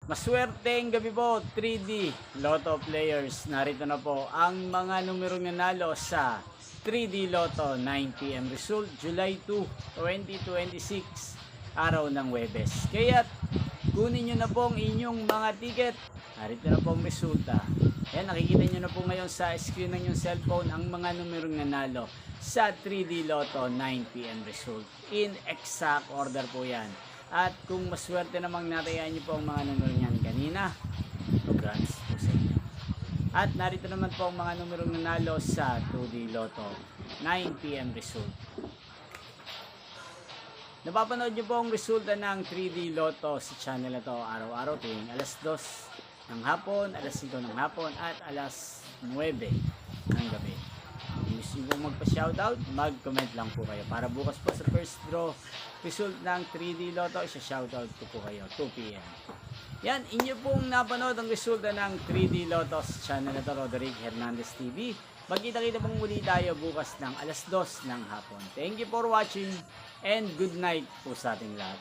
Maswerteng gabi po, 3D Lotto players. Narito na po ang mga numerong nanalo sa 3D Lotto 9 PM result, July 2, 2026, araw ng Webes. Kaya kunin nyo na po ang inyong mga ticket. Narito na po ang resulta. Ayan, nakikita nyo na po ngayon sa screen ng inyong cellphone ang mga numerong nanalo sa 3D Lotto 9 PM result. In exact order po yan. At kung maswerte namang natayan nyo po ang mga numero niyan kanina, congrats po sa inyo. At narito naman po ang mga numerong nanalo sa 2D Lotto 9 PM result. Napapanood nyo po ang resulta ng 3D Lotto sa channel na to araw-araw tuwing alas 2 ng hapon, alas 5 ng hapon at alas 9 ng gabi. Gusto nyo pong magpa-shoutout, mag-comment lang po kayo. Para bukas po sa first draw result ng 3D Lotto, isa-shoutout ko po kayo, 2 PM. Yan, inyo pong napanood ang resulta ng 3D Lotto sa channel na to, Roderick Hernandez TV. Magkita-kita pong muli tayo bukas ng alas 2 ng hapon. Thank you for watching and good night po sa ating lahat.